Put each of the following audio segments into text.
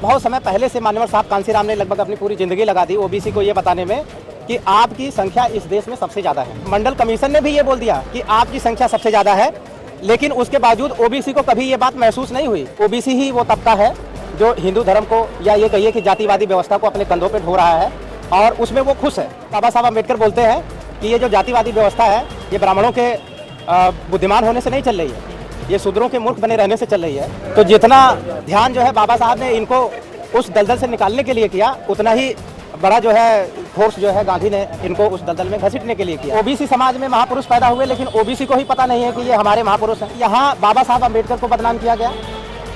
बहुत समय पहले से मान्यवर साहब कांसीराम ने लगभग अपनी पूरी जिंदगी लगा दी ओबीसी को ये बताने में कि आपकी संख्या इस देश में सबसे ज़्यादा है। मंडल कमीशन ने भी ये बोल दिया कि आपकी संख्या सबसे ज़्यादा है, लेकिन उसके बावजूद ओबीसी को कभी ये बात महसूस नहीं हुई। ओबीसी ही वो तबका है जो हिंदू धर्म को या ये कहिए कि जातिवादी व्यवस्था को अपने कंधों पर ढो रहा है और उसमें वो खुश है। बाबा साहब अम्बेडकर बोलते हैं कि ये जो जातिवादी व्यवस्था है ये ब्राह्मणों के बुद्धिमान होने से नहीं चल रही है, ये शूद्रों के मूर्ख बने रहने से चल रही है। तो जितना ध्यान जो है बाबा साहब ने इनको उस दलदल से निकालने के लिए किया, उतना ही बड़ा जो है फोर्स जो है गांधी ने इनको उस दलदल में घसीटने के लिए किया। ओबीसी समाज में महापुरुष पैदा हुए, लेकिन ओबीसी को ही पता नहीं है कि ये हमारे महापुरुष हैं। यहाँ बाबा साहब अम्बेडकर को बदनाम किया गया,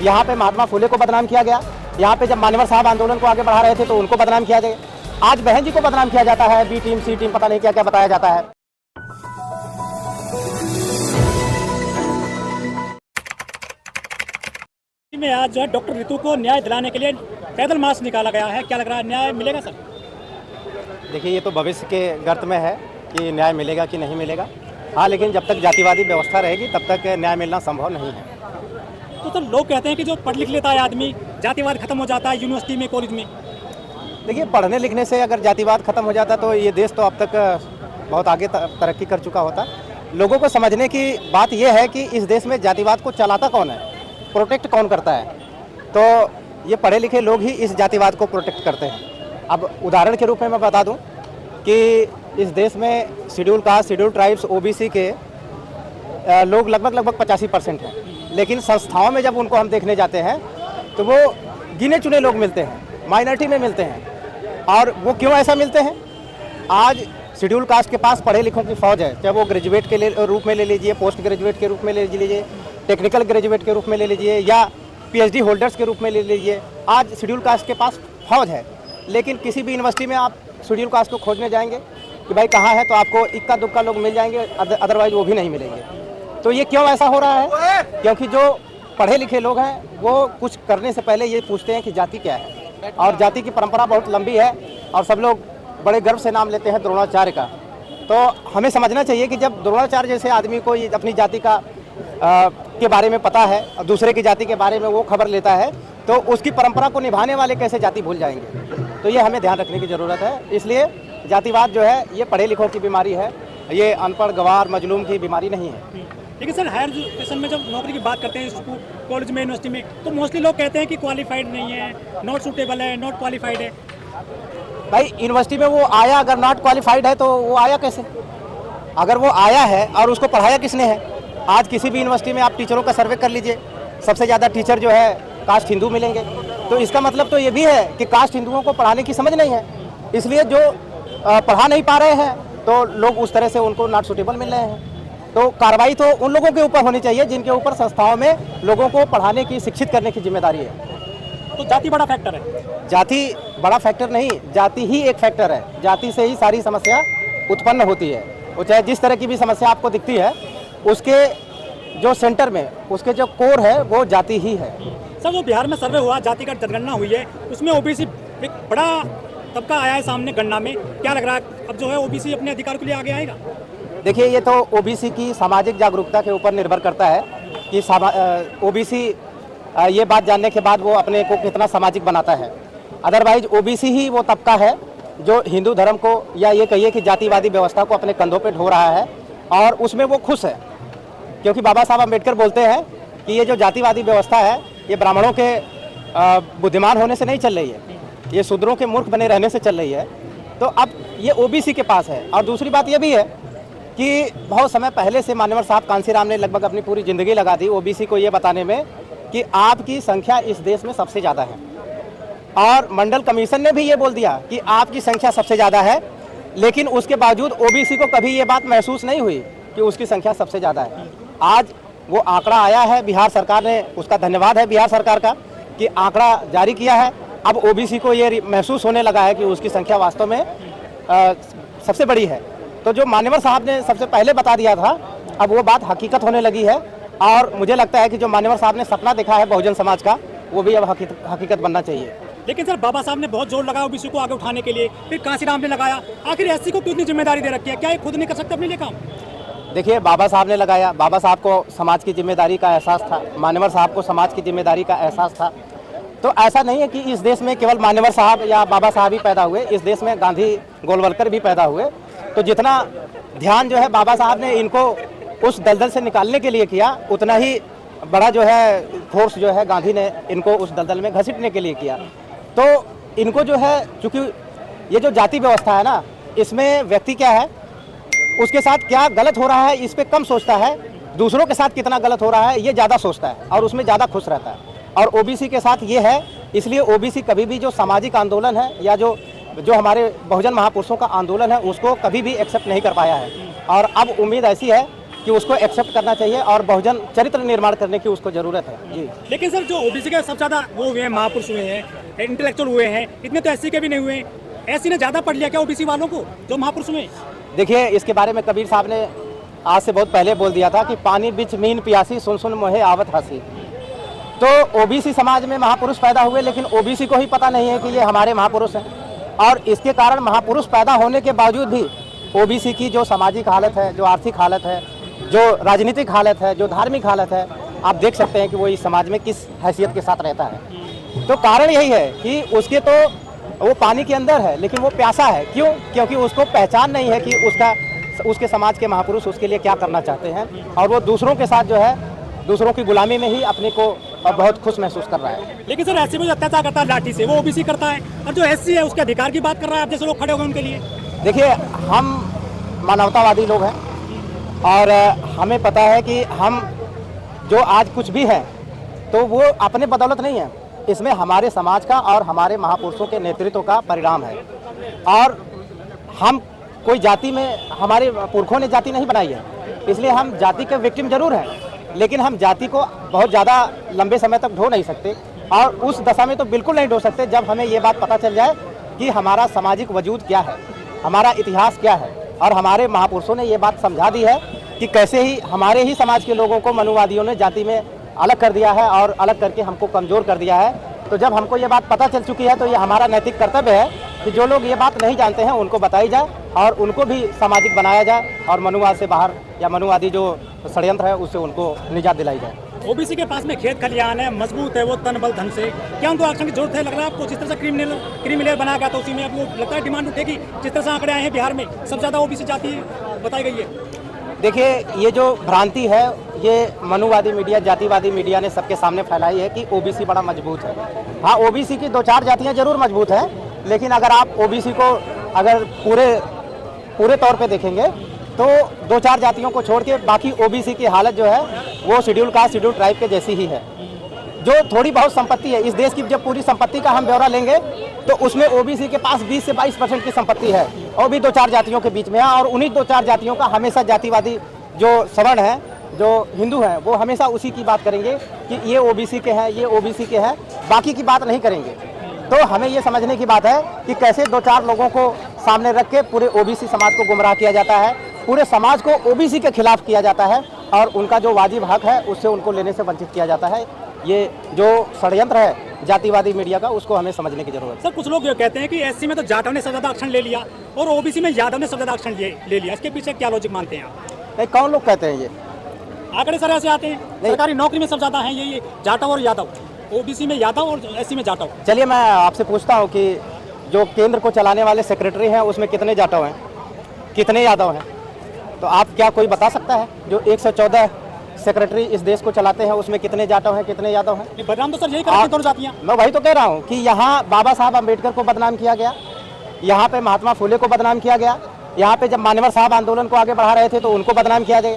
यहाँ पे महात्मा फुले को बदनाम किया गया, यहाँ पे जब मान्यवर साहब आंदोलन को आगे बढ़ा रहे थे तो उनको बदनाम किया गया। आज बहन जी को बदनाम किया जाता है, बी टीम सी टीम पता नहीं क्या क्या बताया जाता है। में आज जो है डॉक्टर रितु को न्याय दिलाने के लिए पैदल मार्च निकाला गया है, क्या लग रहा है न्याय मिलेगा सर? देखिए, ये तो भविष्य के गर्त में है कि न्याय मिलेगा कि नहीं मिलेगा। हाँ, लेकिन जब तक जातिवादी व्यवस्था रहेगी तब तक न्याय मिलना संभव नहीं है। तो सर लोग कहते हैं कि जो पढ़ लिख लेता है आदमी, जातिवाद खत्म हो जाता है यूनिवर्सिटी में, कॉलेज में। देखिए, पढ़ने लिखने से अगर जातिवाद खत्म हो जाता तो ये देश तो अब तक बहुत आगे तरक्की कर चुका होता। लोगों को समझने की बात यह है कि इस देश में जातिवाद को चलाता कौन है, प्रोटेक्ट कौन करता है। तो ये पढ़े लिखे लोग ही इस जातिवाद को प्रोटेक्ट करते हैं। अब उदाहरण के रूप में मैं बता दूं कि इस देश में schedule caste, schedule tribes, OBC के लोग लगभग 85% हैं, लेकिन संस्थाओं में जब उनको हम देखने जाते हैं तो वो गिने चुने लोग मिलते हैं, माइनॉरिटी में मिलते हैं। और वो क्यों ऐसा मिलते हैं? आज शेड्यूल कास्ट के पास पढ़े लिखों की फौज है, चाहे वो ग्रेजुएट के रूप में ले लीजिए, पोस्ट ग्रेजुएट के रूप में ले लीजिए, टेक्निकल ग्रेजुएट के रूप में ले लीजिए या पीएचडी होल्डर्स के रूप में ले लीजिए। आज शेड्यूल कास्ट के पास फौज है, लेकिन किसी भी यूनिवर्सिटी में आप शेड्यूल कास्ट को खोजने जाएंगे कि भाई कहाँ है, तो आपको इक्का दुक्का लोग मिल जाएंगे, अदरवाइज वो भी नहीं मिलेंगे। तो ये क्यों ऐसा हो रहा है? क्योंकि जो पढ़े लिखे लोग हैं वो कुछ करने से पहले ये पूछते हैं कि जाति क्या है, और जाति की परंपरा बहुत लंबी है और सब लोग बड़े गर्व से नाम लेते हैं द्रोणाचार्य का। तो हमें समझना चाहिए कि जब द्रोणाचार्य जैसे आदमी को अपनी जाति का के बारे में पता है और दूसरे की जाति के बारे में वो खबर लेता है, तो उसकी परंपरा को निभाने वाले कैसे जाति भूल जाएंगे। तो ये हमें ध्यान रखने की ज़रूरत है। इसलिए जातिवाद जो है ये पढ़े लिखों की बीमारी है, ये अनपढ़ गवार मजलूम की बीमारी नहीं है। लेकिन सर हायर एजुकेशन में जब नौकरी की बात करते हैं स्कूल कॉलेज में यूनिवर्सिटी में, तो मोस्टली लोग कहते हैं कि क्वालिफाइड नहीं है, नॉट सूटेबल है, नॉट क्वालिफाइड है। भाई यूनिवर्सिटी में वो आया, अगर नॉट क्वालिफाइड है तो वो आया कैसे? अगर वो आया है और उसको पढ़ाया किसने है? आज किसी भी यूनिवर्सिटी में आप टीचरों का सर्वे कर लीजिए, सबसे ज़्यादा टीचर जो है कास्ट हिंदू मिलेंगे। तो इसका मतलब तो ये भी है कि कास्ट हिंदुओं को पढ़ाने की समझ नहीं है, इसलिए जो पढ़ा नहीं पा रहे हैं तो लोग उस तरह से उनको नॉट सूटेबल मिल रहे हैं। तो कार्रवाई तो उन लोगों के ऊपर होनी चाहिए जिनके ऊपर संस्थाओं में लोगों को पढ़ाने की, शिक्षित करने की जिम्मेदारी है। तो जाति बड़ा फैक्टर है? जाति बड़ा फैक्टर नहीं, जाति ही एक फैक्टर है। जाति से ही सारी समस्या उत्पन्न होती है। वो चाहे जिस तरह की भी समस्या आपको दिखती है, उसके जो सेंटर में, उसके जो कोर है वो जाति ही है। सर वो बिहार में सर्वे हुआ, जाति का जनगणना हुई है, उसमें ओबीसी एक बड़ा तबका आया है सामने गणना में, क्या लग रहा है अब जो है ओबीसी अपने अधिकार के लिए आगे आएगा? देखिए, ये तो ओबीसी की सामाजिक जागरूकता के ऊपर निर्भर करता है कि ओबीसी ये बात जानने के बाद वो अपने को कितना सामाजिक बनाता है। अदरवाइज ओबीसी ही वो तबका है जो हिंदू धर्म को या ये कहिए कि जातिवादी व्यवस्था को अपने कंधों पे ढो रहा है और उसमें वो खुश है। क्योंकि बाबा साहब अम्बेडकर बोलते हैं कि ये जो जातिवादी व्यवस्था है ये ब्राह्मणों के बुद्धिमान होने से नहीं चल रही है, ये शूद्रों के मूर्ख बने रहने से चल रही है। तो अब ये ओबीसी के पास है। और दूसरी बात ये भी है कि बहुत समय पहले से मान्यवर साहब कांसीराम ने लगभग अपनी पूरी ज़िंदगी लगा दी ओबीसी को ये बताने में कि आपकी संख्या इस देश में सबसे ज़्यादा है। और मंडल कमीशन ने भी ये बोल दिया कि आपकी संख्या सबसे ज़्यादा है, लेकिन उसके बावजूद ओबीसी को कभी ये बात महसूस नहीं हुई कि उसकी संख्या सबसे ज़्यादा है। आज वो आंकड़ा आया है, बिहार सरकार ने, उसका धन्यवाद है बिहार सरकार का कि आंकड़ा जारी किया है। अब ओबीसी को ये महसूस होने लगा है कि उसकी संख्या वास्तव में सबसे बड़ी है। तो जो मान्यवर साहब ने सबसे पहले बता दिया था, अब वो बात हकीकत होने लगी है। और मुझे लगता है कि जो मान्यवर साहब ने सपना देखा है बहुजन समाज का, वो भी अब हकीकत बनना चाहिए। लेकिन सर बाबा साहब ने बहुत जोर लगाया ओबीसी को आगे उठाने के लिए, फिर कांसीराम ने लगाया, आखिर एससी को कितनी जिम्मेदारी दे रखी है? क्या ये खुद नहीं कर सकते अपने लिए काम? देखिए, बाबा साहब ने लगाया, बाबा साहब को समाज की जिम्मेदारी का एहसास था, मान्यवर साहब को समाज की जिम्मेदारी का एहसास था। तो ऐसा नहीं है कि इस देश में केवल मान्यवर साहब या बाबा साहब ही पैदा हुए, इस देश में गांधी गोलवलकर भी पैदा हुए। तो जितना ध्यान जो है बाबा साहब ने इनको उस दलदल से निकालने के लिए किया, उतना ही बड़ा जो है फोर्स जो है गांधी ने इनको उस दलदल में घसीटने के लिए किया। तो इनको जो है, चूँकि ये जो जाति व्यवस्था है ना, इसमें व्यक्ति क्या है, उसके साथ क्या गलत हो रहा है इस पर कम सोचता है, दूसरों के साथ कितना गलत हो रहा है ये ज़्यादा सोचता है और उसमें ज़्यादा खुश रहता है। और ओबीसी के साथ ये है, इसलिए ओबीसी कभी भी जो सामाजिक आंदोलन है या जो हमारे बहुजन महापुरुषों का आंदोलन है उसको कभी भी एक्सेप्ट नहीं कर पाया है। और अब उम्मीद ऐसी है कि उसको एक्सेप्ट करना चाहिए और बहुजन चरित्र निर्माण करने की उसको ज़रूरत है जी। लेकिन सर जो ओबीसी के सबसे ज़्यादा वो हुए हैं, महापुरुष हुए हैं, इंटेलेक्चुअल हुए हैं, इतने तो एससी के भी नहीं हुए। एससी ने ज़्यादा पढ़ लिया क्या ओबीसी वालों को जो महापुरुष हुए? देखिए, इसके बारे में कबीर साहब ने आज से बहुत पहले बोल दिया था कि पानी बिच मीन प्यासी, सुन सुन मोहे आवत हंसी। तो ओबीसी समाज में महापुरुष पैदा हुए, लेकिन ओबीसी को ही पता नहीं है कि ये हमारे महापुरुष हैं। और इसके कारण महापुरुष पैदा होने के बावजूद भी ओबीसी की जो सामाजिक हालत है, जो आर्थिक हालत है, जो राजनीतिक हालत है, जो धार्मिक हालत है, आप देख सकते हैं कि वो इस समाज में किस हैसियत के साथ रहता है। तो कारण यही है कि उसके तो वो पानी के अंदर है लेकिन वो प्यासा है। क्यों? क्योंकि उसको पहचान नहीं है कि उसके समाज के महापुरुष उसके लिए क्या करना चाहते हैं, और वो दूसरों के साथ जो है, दूसरों की गुलामी में ही अपने को बहुत खुश महसूस कर रहा है। लेकिन सर एससी में जो अत्याचार करता है लाठी से, वो ओबीसी करता है, और जो एससी है उसके अधिकार की बात कर रहा है, आप जैसे लोग खड़े हो गए उनके लिए। देखिए, हम मानवतावादी लोग हैं और हमें पता है कि हम जो आज कुछ भी हैं तो वो अपने बदौलत नहीं है, इसमें हमारे समाज का और हमारे महापुरुषों के नेतृत्व का परिणाम है। और हम कोई जाति में, हमारे पुरखों ने जाति नहीं बनाई है, इसलिए हम जाति के विक्टिम जरूर हैं, लेकिन हम जाति को बहुत ज़्यादा लंबे समय तक ढो नहीं सकते। और उस दशा में तो बिल्कुल नहीं ढो सकते जब हमें ये बात पता चल जाए कि हमारा सामाजिक वजूद क्या है, हमारा इतिहास क्या है। और हमारे महापुरुषों ने ये बात समझा दी है कि कैसे ही हमारे ही समाज के लोगों को मनुवादियों ने जाति में अलग कर दिया है और अलग करके हमको कमज़ोर कर दिया है। तो जब हमको ये बात पता चल चुकी है तो ये हमारा नैतिक कर्तव्य है कि जो लोग ये बात नहीं जानते हैं उनको बताई जाए और उनको भी सामाजिक बनाया जाए और मनुवाद से बाहर या मनुवादी जो षड्यंत्र है उससे उनको निजात दिलाई जाए। ओबीसी के पास में खेत खलियान है, मजबूत है वो तन बल धन से, क्या उनको आरक्षण की जरूरत है? लग रहा है आपको जिस तरह से क्रिमिनल बना गया तो उसी में आपको लगता है डिमांड उठेगी? जिस तरह से आंकड़े आए हैं बिहार में सबसे ज़्यादा ओबीसी जाति बताई गई है। देखिए, ये जो भ्रांति है ये मनुवादी मीडिया, जातिवादी मीडिया ने सबके सामने फैलाई है कि ओबीसी बड़ा मजबूत है। हाँ, ओबीसी की 2-4 जातियाँ जरूर मजबूत हैं, लेकिन अगर आप ओबीसी को अगर पूरे तौर पे देखेंगे तो 2-4 जातियों को छोड़ के बाकी ओबीसी की हालत जो है वो शेड्यूल कास्ट, शेड्यूल ट्राइब के जैसी ही है। जो थोड़ी बहुत संपत्ति है इस देश की, जब पूरी संपत्ति का हम ब्यौरा लेंगे तो उसमें ओबीसी के पास 20 से 22% की संपत्ति है, और भी 2-4 जातियों के बीच में है। और उन्हीं 2-4 जातियों का हमेशा जातिवादी जो सवर्ण है, जो हिंदू हैं, वो हमेशा उसी की बात करेंगे कि ये ओबीसी के हैं, ये ओबीसी के हैं, बाकी की बात नहीं करेंगे। तो हमें ये समझने की बात है कि कैसे 2-4 लोगों को सामने रख के पूरे ओबीसी समाज को गुमराह किया जाता है, पूरे समाज को ओबीसी के खिलाफ किया जाता है और उनका जो वाजिब हक है उससे उनको लेने से वंचित किया जाता है। ये जो षड्यंत्र है जातिवादी मीडिया का, उसको हमें समझने की जरूरत है। सर, कुछ लोग ये कहते हैं कि एससी में तो जाटव ने सबसे ज़्यादा आरक्षण ले लिया और ओबीसी में यादव ने सबसे ज़्यादा आरक्षण ले लिया, इसके पीछे क्या लॉजिक मानते हैं आप? नहीं, कौन लोग कहते हैं ये? आंकड़े सर ऐसे आते हैं, सरकारी नौकरी में सबसे ज़्यादा हैं ये जाटव और यादव, ओबीसी में यादव और एससी में जाटव। चलिए, मैं आपसे पूछता हूँ कि जो केंद्र को चलाने वाले सेक्रेटरी हैं उसमें कितने जाटव हैं, कितने यादव हैं? तो आप क्या कोई बता सकता है? जो 114 सेक्रेटरी इस देश को चलाते हैं उसमें कितने जाटव हैं, कितने यादव हैं? बदनाम तो सर यही करते दोनों जातियाँ। मैं वही तो कह रहा हूँ कि यहाँ बाबा साहब अम्बेडकर को बदनाम किया गया, यहाँ पे महात्मा फुले को बदनाम किया गया, यहाँ पे जब मान्यवर साहब आंदोलन को आगे बढ़ा रहे थे तो उनको बदनाम किया गया।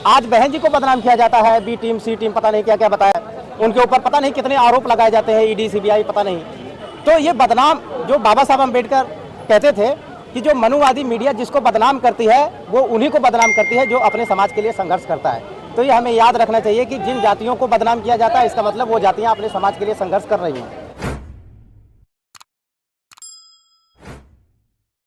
आज बहन जी को बदनाम किया जाता है, बी टीम, सी टीम, पता नहीं क्या क्या बताया, उनके ऊपर पता नहीं कितने आरोप लगाए जाते हैं, ईडी, सीबीआई, पता नहीं। तो ये बदनाम जो बाबा साहब अम्बेडकर कहते थे कि जो मनुवादी मीडिया जिसको बदनाम करती है वो उन्हीं को बदनाम करती है जो अपने समाज के लिए संघर्ष करता है। तो ये हमें याद रखना चाहिए कि जिन जातियों को बदनाम किया जाता है इसका मतलब वो जातियाँ अपने समाज के लिए संघर्ष कर रही हैं।